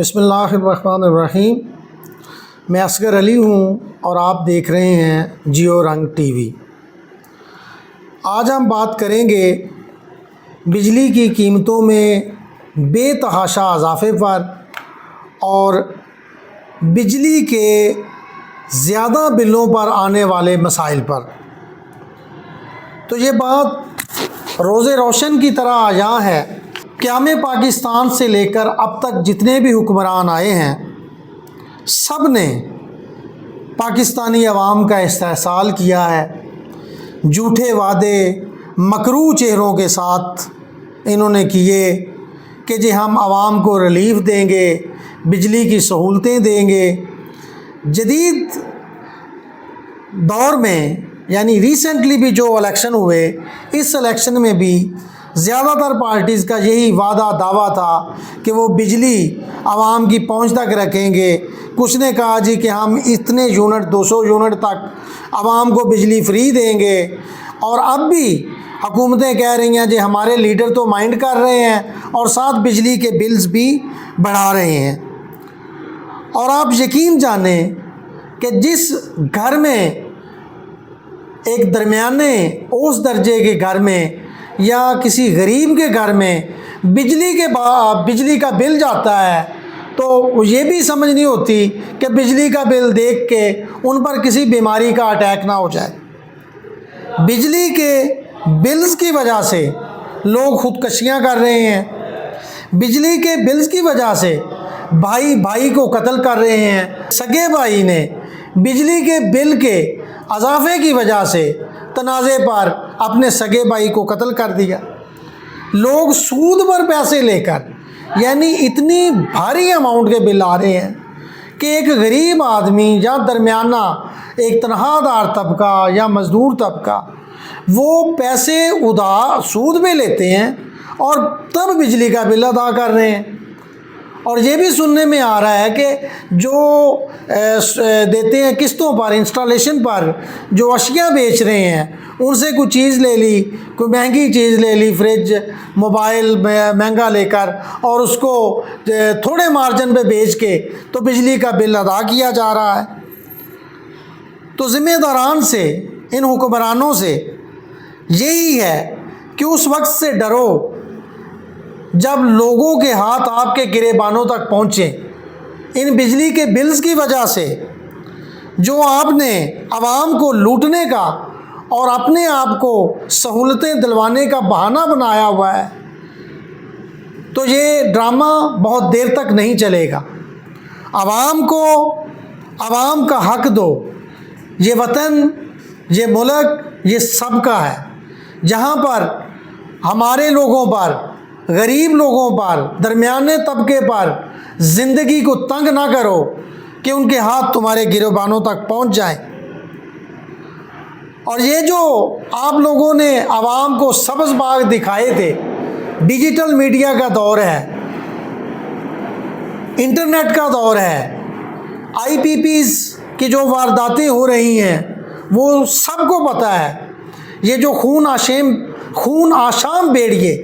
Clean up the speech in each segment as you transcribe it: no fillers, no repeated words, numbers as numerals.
بسم اللہ الرحمن الرحیم۔ میں اصغر علی ہوں اور آپ دیکھ رہے ہیں جیو رنگ ٹی وی۔ آج ہم بات کریں گے بجلی کی قیمتوں میں بے تحاشا اضافے پر اور بجلی کے زیادہ بلوں پر آنے والے مسائل پر۔ تو یہ بات روز روشن کی طرح آیا ہے۔ قیام پاکستان سے لے کر اب تک جتنے بھی حکمران آئے ہیں، سب نے پاکستانی عوام کا استحصال کیا ہے۔ جھوٹے وعدے مکروہ چہروں کے ساتھ انہوں نے کیے کہ جی ہم عوام کو ریلیف دیں گے، بجلی کی سہولتیں دیں گے۔ جدید دور میں یعنی ریسنٹلی بھی جو الیکشن ہوئے، اس الیکشن میں بھی زیادہ تر پارٹیز کا یہی وعدہ دعویٰ تھا کہ وہ بجلی عوام کی پہنچ تک رکھیں گے۔ کچھ نے کہا جی کہ ہم اتنے یونٹ 200 یونٹ تک عوام کو بجلی فری دیں گے، اور اب بھی حکومتیں کہہ رہی ہیں جی ہمارے لیڈر تو مائنڈ کر رہے ہیں اور ساتھ بجلی کے بلز بھی بڑھا رہے ہیں۔ اور آپ یقین جانیں کہ جس گھر میں ایک درمیانے اوسط درجے کے گھر میں یا کسی غریب کے گھر میں بجلی کا بل جاتا ہے تو یہ بھی سمجھ نہیں ہوتی کہ بجلی کا بل دیکھ کے ان پر کسی بیماری کا اٹیک نہ ہو جائے۔ بجلی کے بلز کی وجہ سے لوگ خودکشیاں کر رہے ہیں، بجلی کے بلز کی وجہ سے بھائی بھائی کو قتل کر رہے ہیں۔ سگے بھائی نے بجلی کے بل کے اضافے کی وجہ سے تنازع پر اپنے سگے بھائی کو قتل کر دیا۔ لوگ سود پر پیسے لے کر یعنی اتنی بھاری اماؤنٹ کے بل آ رہے ہیں کہ ایک غریب آدمی یا درمیانہ ایک تنخواہ دار طبقہ یا مزدور طبقہ وہ پیسے سود میں لیتے ہیں اور تب بجلی کا بل ادا کر رہے ہیں۔ اور یہ بھی سننے میں آ رہا ہے کہ جو دیتے ہیں قسطوں پر، انسٹالیشن پر جو اشیاء بیچ رہے ہیں، ان سے کوئی چیز لے لی، کوئی مہنگی چیز لے لی، فریج موبائل مہنگا لے کر، اور اس کو تھوڑے مارجن پہ بیچ کے تو بجلی کا بل ادا کیا جا رہا ہے۔ تو ذمہ داران سے، ان حکمرانوں سے یہی ہے کہ اس وقت سے ڈرو جب لوگوں کے ہاتھ آپ کے گریبانوں تک پہنچیں۔ ان بجلی کے بلز کی وجہ سے جو آپ نے عوام کو لوٹنے کا اور اپنے آپ کو سہولتیں دلوانے کا بہانہ بنایا ہوا ہے، تو یہ ڈرامہ بہت دیر تک نہیں چلے گا۔ عوام کو عوام کا حق دو۔ یہ وطن، یہ ملک، یہ سب کا ہے، جہاں پر ہمارے لوگوں پر، غریب لوگوں پر، درمیانے طبقے پر زندگی کو تنگ نہ کرو کہ ان کے ہاتھ تمہارے گریبانوں تک پہنچ جائیں۔ اور یہ جو آپ لوگوں نے عوام کو سبز باغ دکھائے تھے، ڈیجیٹل میڈیا کا دور ہے، انٹرنیٹ کا دور ہے، آئی پی پیز کی جو وارداتیں ہو رہی ہیں وہ سب کو پتہ ہے۔ یہ جو خون آشام بیڑیے،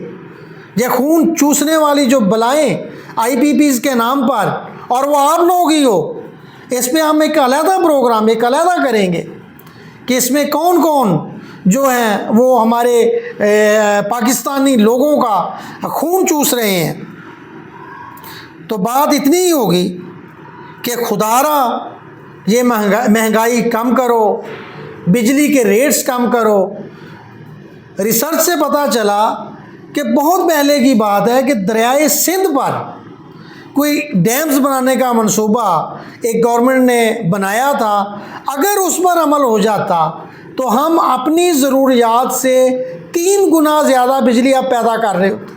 یہ خون چوسنے والی جو بلائیں آئی پی پیز کے نام پر، اور وہ آپ لوگ ہی ہو، اس پہ ہم ایک علیحدہ پروگرام ایک علیحدہ کریں گے کہ اس میں کون کون جو ہیں وہ ہمارے پاکستانی لوگوں کا خون چوس رہے ہیں۔ تو بات اتنی ہی ہوگی کہ خدارا یہ مہنگائی کم کرو، بجلی کے ریٹس کم کرو۔ ریسرچ سے پتہ چلا کہ بہت پہلے کی بات ہے کہ دریائے سندھ پر کوئی ڈیمز بنانے کا منصوبہ ایک گورنمنٹ نے بنایا تھا۔ اگر اس پر عمل ہو جاتا تو ہم اپنی ضروریات سے 3 گنا زیادہ بجلی اب پیدا کر رہے ہوتے،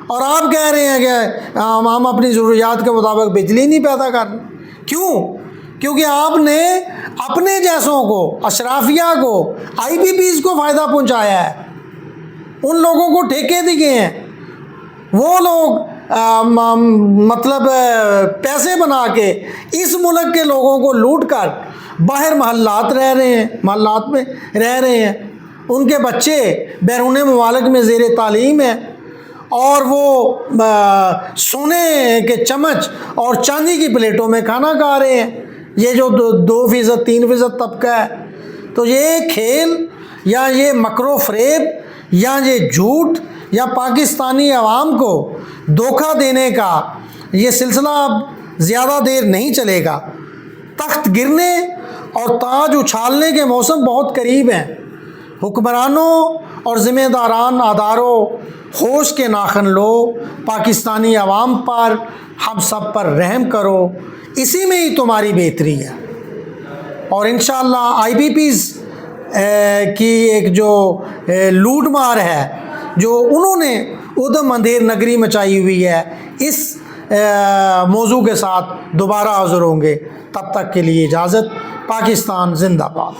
اور آپ کہہ رہے ہیں کہ ہم اپنی ضروریات کے مطابق بجلی نہیں پیدا کر رہے۔ کیوں؟ کیونکہ آپ نے اپنے جیسوں کو، اشرافیہ کو، آئی پی پیز کو فائدہ پہنچایا ہے، ان لوگوں کو ٹھیکے دیے ہیں۔ وہ لوگ مطلب پیسے بنا کے اس ملک کے لوگوں کو لوٹ کر باہر محلات میں رہ رہے ہیں۔ ان کے بچے بیرون ممالک میں زیر تعلیم ہیں، اور وہ سونے کے چمچ اور چاندی کی پلیٹوں میں کھانا کھا رہے ہیں، یہ جو 2% 3% طبقہ ہے۔ تو یہ کھیل یا یہ مکر و فریب یا یہ جھوٹ یا پاکستانی عوام کو دھوکہ دینے کا یہ سلسلہ اب زیادہ دیر نہیں چلے گا۔ تخت گرنے اور تاج اچھالنے کے موسم بہت قریب ہیں۔ حکمرانوں اور ذمہ داران اداروں، ہوش کے ناخن لو، پاکستانی عوام پر، ہم سب پر رحم کرو، اسی میں ہی تمہاری بہتری ہے۔ اور انشاءاللہ آئی بی پیز کی ایک جو لوٹ مار ہے جو انہوں نے ادھم اندھیر نگری مچائی ہوئی ہے، اس موضوع کے ساتھ دوبارہ حاضر ہوں گے۔ تب تک کے لیے اجازت۔ پاکستان زندہ باد۔